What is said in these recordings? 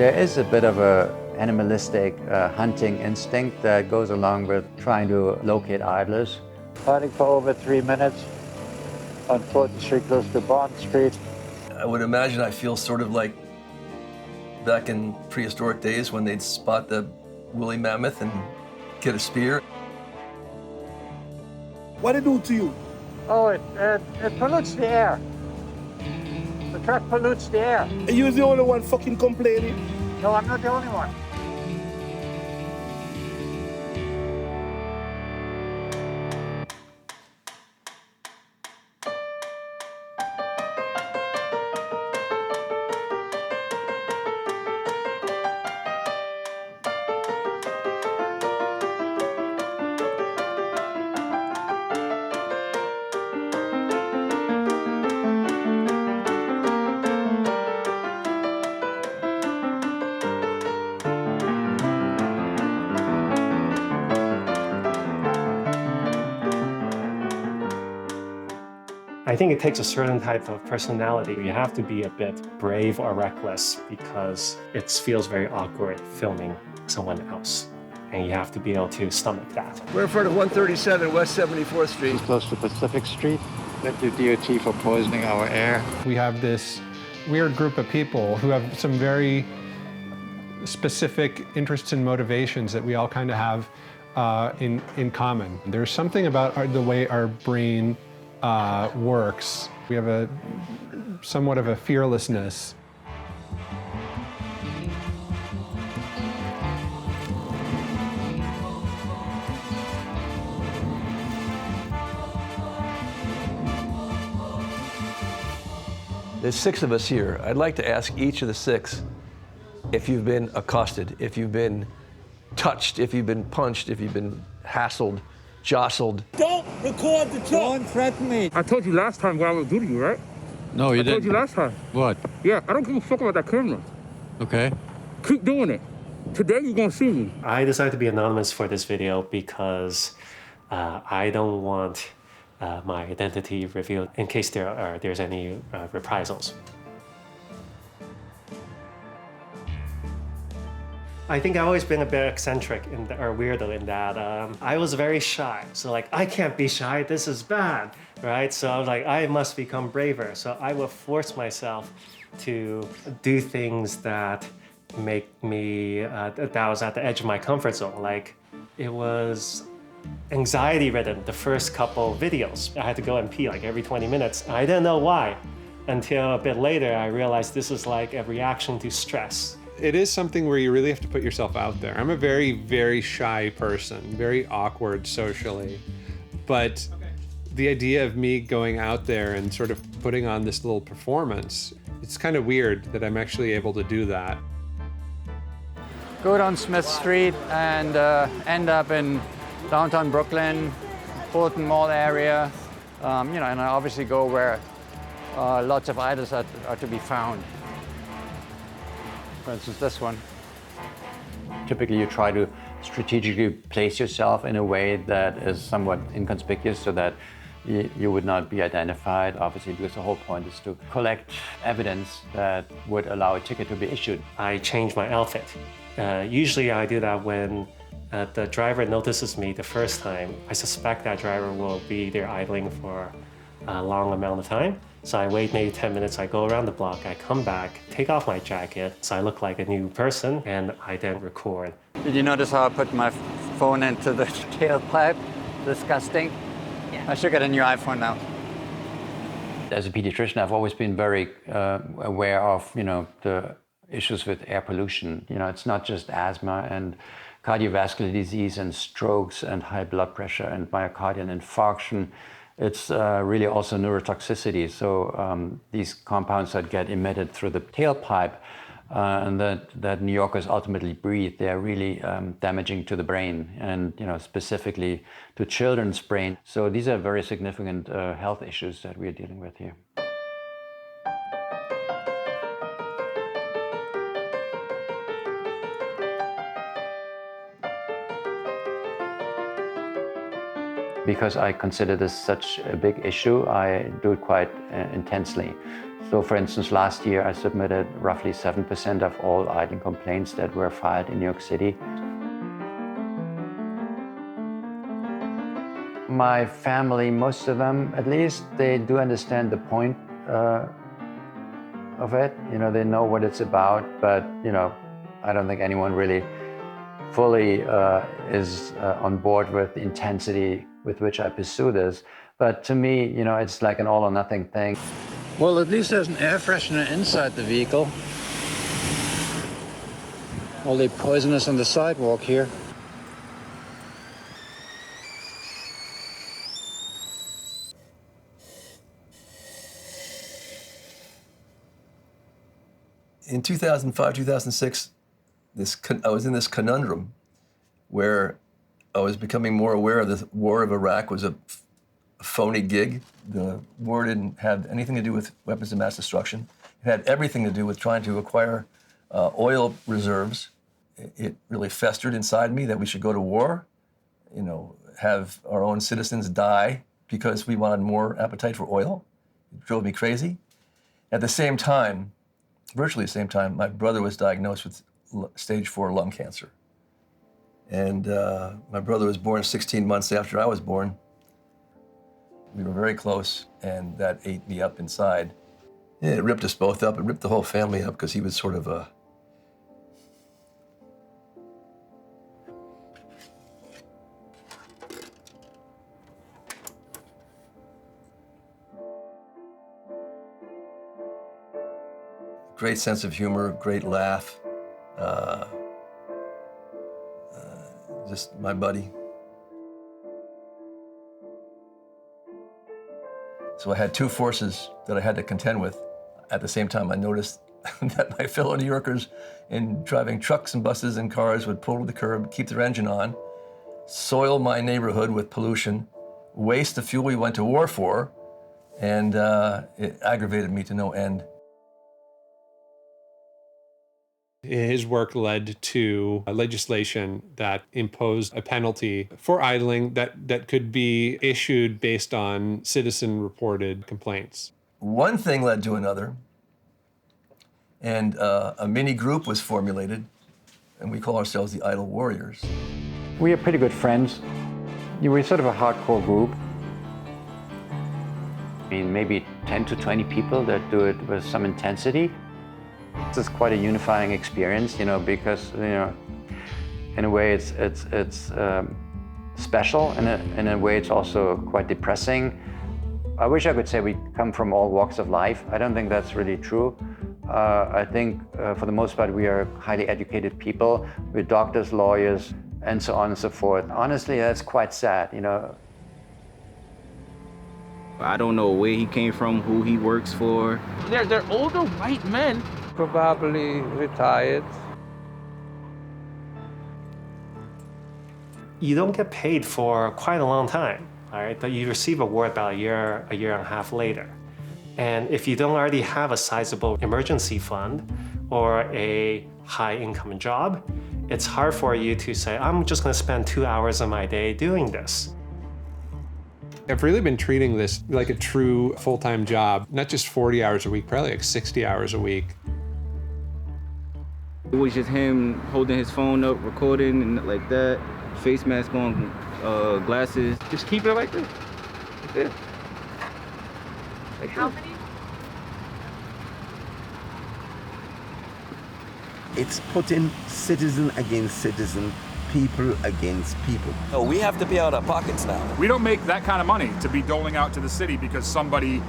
There is a bit of a animalistic hunting instinct that goes along with trying to locate idlers. Hunting for over 3 minutes on 4th Street close to Bond Street. I would imagine I feel sort of like back in prehistoric days when they'd spot the woolly mammoth and get a spear. What did it do to you? Oh, it pollutes the air. The truck pollutes the air. And you're the only one fucking complaining? No, I'm not the only one. I think it takes a certain type of personality. You have to be a bit brave or reckless because it feels very awkward filming someone else. And you have to be able to stomach that. We're in front of 137 West 74th Street. It's close to Pacific Street. Thank you, DOT, for poisoning our air. We have this weird group of people who have some very specific interests and motivations that we all kind of have in common. There's something about the way our brain works. We have somewhat of a fearlessness. There's 6 of us here. I'd like to ask each of the 6 if you've been accosted, if you've been touched, if you've been punched, if you've been hassled, jostled. Don't record the truck! Don't threaten me. I told you last time what I would do to you, right? No, you I told you last time. What? Yeah, I don't give a fuck about that camera. Okay. Keep doing it. Today you're gonna see me. I decided to be anonymous for this video because I don't want my identity revealed in case there's any reprisals. I think I've always been a bit eccentric or weirdo in that I was very shy. So like, I can't be shy, this is bad, right? So I was like, I must become braver. So I will force myself to do things that make me, that was at the edge of my comfort zone. Like, it was anxiety ridden the first couple videos. I had to go and pee like every 20 minutes. I didn't know why until a bit later I realized this is like a reaction to stress. It is something where you really have to put yourself out there. I'm a very, very shy person, very awkward socially. But the idea of me going out there and sort of putting on this little performance, it's kind of weird that I'm actually able to do that. Go down Smith Street and end up in downtown Brooklyn, Fulton Mall area, and I obviously go where lots of idols are to be found. For instance, this one. Typically, you try to strategically place yourself in a way that is somewhat inconspicuous so that you would not be identified, obviously, because the whole point is to collect evidence that would allow a ticket to be issued. I change my outfit. Usually I do that when the driver notices me the first time. I suspect that driver will be there idling for a long amount of time. So I wait maybe 10 minutes, I go around the block, I come back, take off my jacket, so I look like a new person, and I then record. Did you notice how I put my phone into the tailpipe? Disgusting. Yeah. I should get a new iPhone now. As a pediatrician, I've always been very aware of, the issues with air pollution. It's not just asthma and cardiovascular disease and strokes and high blood pressure and myocardial infarction. It's really also neurotoxicity. So these compounds that get emitted through the tailpipe and that New Yorkers ultimately breathe, they're really damaging to the brain and specifically to children's brain. So these are very significant health issues that we're dealing with here. Because I consider this such a big issue, I do it quite intensely. So for instance, last year I submitted roughly 7% of all idling complaints that were filed in New York City. My family, most of them at least, they do understand the point of it. You know, they know what it's about, but you know, I don't think anyone really fully is on board with the intensity with which I pursue this. But to me, you know, it's like an all or nothing thing. Well, at least there's an air freshener inside the vehicle. All the poisonous on the sidewalk here. In 2005, 2006, I was in this conundrum where I was becoming more aware of the war of Iraq was a phony gig. The war didn't have anything to do with weapons of mass destruction. It had everything to do with trying to acquire oil reserves. It really festered inside me that we should go to war, you know, have our own citizens die because we wanted more appetite for oil. It drove me crazy. At the same time, virtually the same time, my brother was diagnosed with stage 4 lung cancer. And my brother was born 16 months after I was born. We were very close, and that ate me up inside. Yeah, it ripped us both up. It ripped the whole family up because he was sort of a... great sense of humor, great laugh. Just my buddy. So I had two forces that I had to contend with. At the same time, I noticed that my fellow New Yorkers in driving trucks and buses and cars would pull to the curb, keep their engine on, soil my neighborhood with pollution, waste the fuel we went to war for, and it aggravated me to no end. His work led to legislation that imposed a penalty for idling that could be issued based on citizen-reported complaints. One thing led to another, and a mini group was formulated, and we call ourselves the Idle Warriors. We are pretty good friends. We're sort of a hardcore group. I mean, maybe 10 to 20 people that do it with some intensity. This is quite a unifying experience, you know, because, you know, in a way it's special, and in a way it's also quite depressing. I wish I could say we come from all walks of life. I don't think that's really true. I think for the most part we are highly educated people. We're doctors, lawyers, and so on and so forth. Honestly, that's quite sad, you know. I don't know where he came from, who he works for. They're older white men. Probably retired. You don't get paid for quite a long time, all right? But you receive a award about a year and a half later. And if you don't already have a sizable emergency fund or a high income job, it's hard for you to say, I'm just gonna spend 2 hours of my day doing this. I've really been treating this like a true full-time job, not just 40 hours a week, probably like 60 hours a week. It was just him holding his phone up, recording and like that, face mask on, glasses. Just keep it like this. Like this. Like How this. many? It's putting citizen against citizen, people against people. No, we have to be out of our pockets now. We don't make that kind of money to be doling out to the city because somebody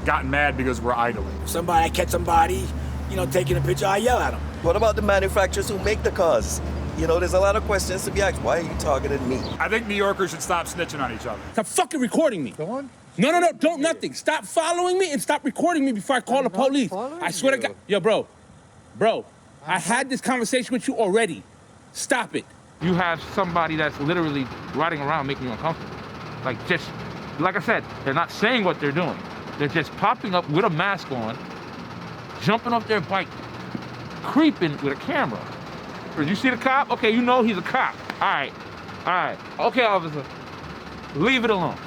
got mad because we're idling. Somebody catch somebody, you know, taking a picture, I yell at them. What about the manufacturers who make the cars? You know, there's a lot of questions to be asked. Why are you targeting me? I think New Yorkers should stop snitching on each other. Stop fucking recording me. Go on. No, don't nothing. Stop following me and stop recording me before I call the police. I swear to God. Yo, bro, I had this conversation with you already. Stop it. You have somebody that's literally riding around making you uncomfortable. Like I said, they're not saying what they're doing. They're just popping up with a mask on, jumping off their bike, creeping with a camera. You see the cop? Okay, you know he's a cop. All right. Okay, officer, leave it alone.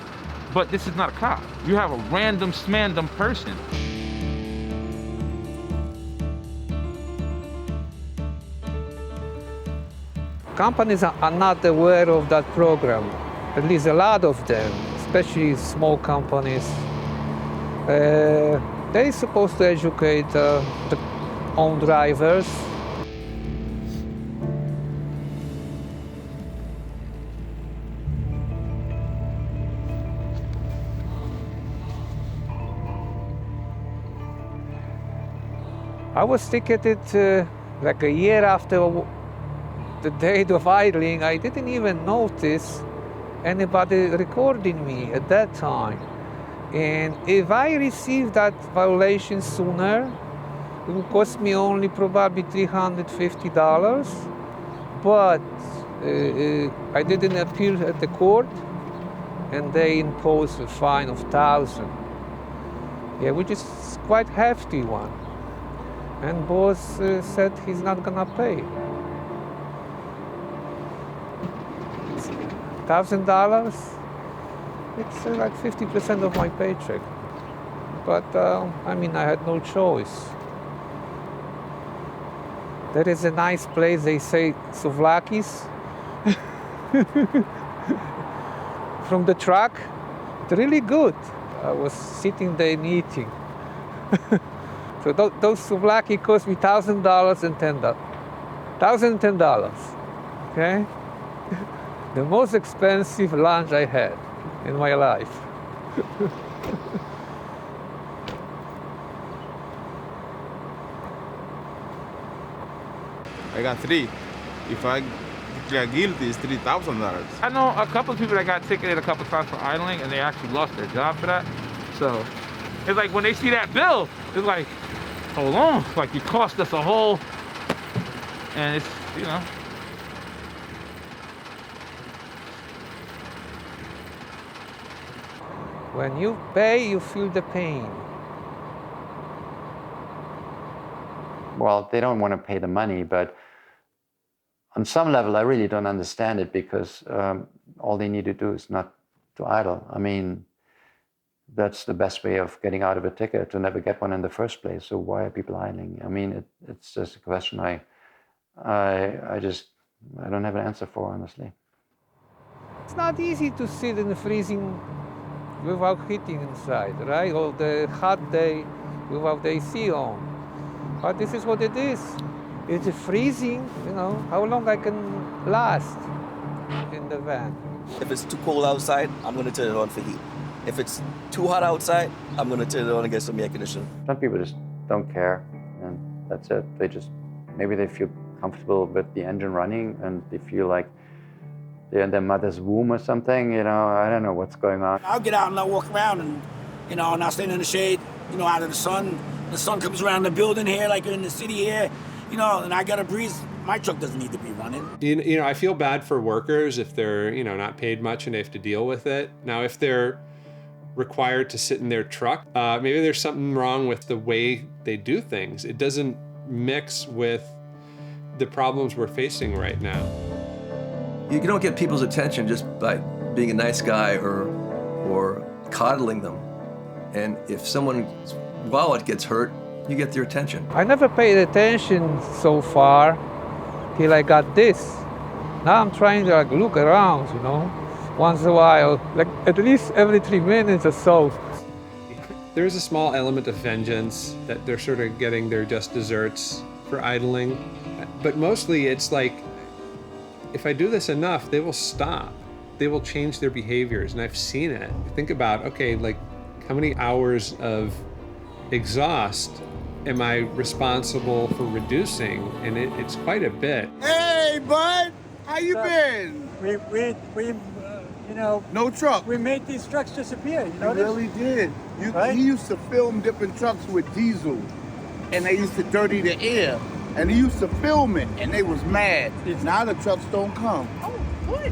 But this is not a cop. You have a random smandom person. Companies are not aware of that program, at least a lot of them, especially small companies. They're supposed to educate the own drivers. I was ticketed like a year after the date of idling. I didn't even notice anybody recording me at that time. And if I received that violation sooner, it would cost me only probably $350. But I didn't appeal at the court, and they imposed a fine of $1,000. Yeah, which is quite hefty one. And boss said he's not gonna pay. $1,000, it's like 50% of my paycheck. But I mean, I had no choice. There is a nice place, they say, souvlakis. From the truck, it's really good. I was sitting there and eating. So those souvlaki cost me $1,000 and $10. $1,010, okay? The most expensive lunch I had in my life. I got 3. If I get guilty, it's $3,000. I know a couple of people that got ticketed a couple times for idling, and they actually lost their job for that. So it's like when they see that bill, it's like, hold on, like you cost us a whole, and it's, you know. When you pay, you feel the pain. Well, they don't want to pay the money, but on some level, I really don't understand it, because all they need to do is not to idle. I mean, that's the best way of getting out of a ticket, to never get one in the first place. So why are people idling? I mean, it's just a question I don't have an answer for, honestly. It's not easy to sit in the freezing without heating inside, right? Or the hot day without the AC on. But this is what it is. It's freezing, you know, how long I can last in the van. If it's too cold outside, I'm going to turn it on for heat. If it's too hot outside, I'm going to turn it on and get some air conditioning. Some people just don't care, and that's it. Maybe they feel comfortable with the engine running, and they feel like they're in their mother's womb or something, you know. I don't know what's going on. I'll get out and I'll walk around, and, you know, and I'll stand in the shade, you know, out of the sun. The sun comes around the building here, like in the city here, you know, and I got a breeze. My truck doesn't need to be running. You know, I feel bad for workers if they're, you know, not paid much and they have to deal with it. Now, if they're required to sit in their truck, maybe there's something wrong with the way they do things. It doesn't mix with the problems we're facing right now. You don't get people's attention just by being a nice guy or coddling them. And if someone's wallet gets hurt, you get their attention. I never paid attention so far till I got this. Now I'm trying to look around, you know, once in a while, like at least every 3 minutes or so. There's a small element of vengeance that they're sort of getting their just desserts for idling. But mostly it's like, if I do this enough, they will stop. They will change their behaviors, and I've seen it. Think about, okay, like how many hours of exhaust am I responsible for reducing? And it's quite a bit. Hey, bud, how you been? We you know, No truck. we made these trucks disappear. You You know this? really did. Right? He used to film different trucks with diesel, and they used to dirty the air. And he used to film it, and they was mad. Now the trucks don't come. Oh, good.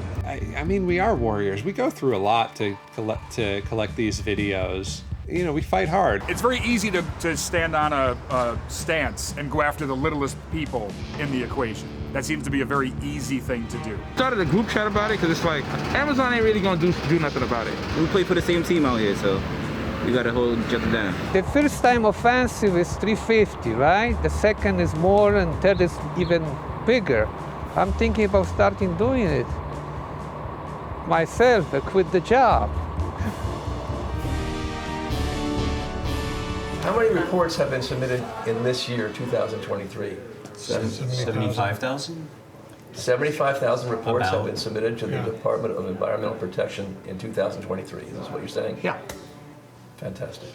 I mean, we are warriors. We go through a lot to collect these videos. You know, we fight hard. It's very easy to stand on a stance and go after the littlest people in the equation. That seems to be a very easy thing to do. Started a group chat about it because it's like Amazon ain't really gonna do nothing about it. We play for the same team out here, so we gotta hold each other down. The first time offensive is $350, right? The second is more, and third is even bigger. I'm thinking about starting doing it myself, quit the job. How many reports have been submitted in this year, 2023? 75,000? 75,000 reports have About. been submitted to the Yeah. Department of Environmental Protection in 2023. Is this what you're saying? Yeah. Fantastic.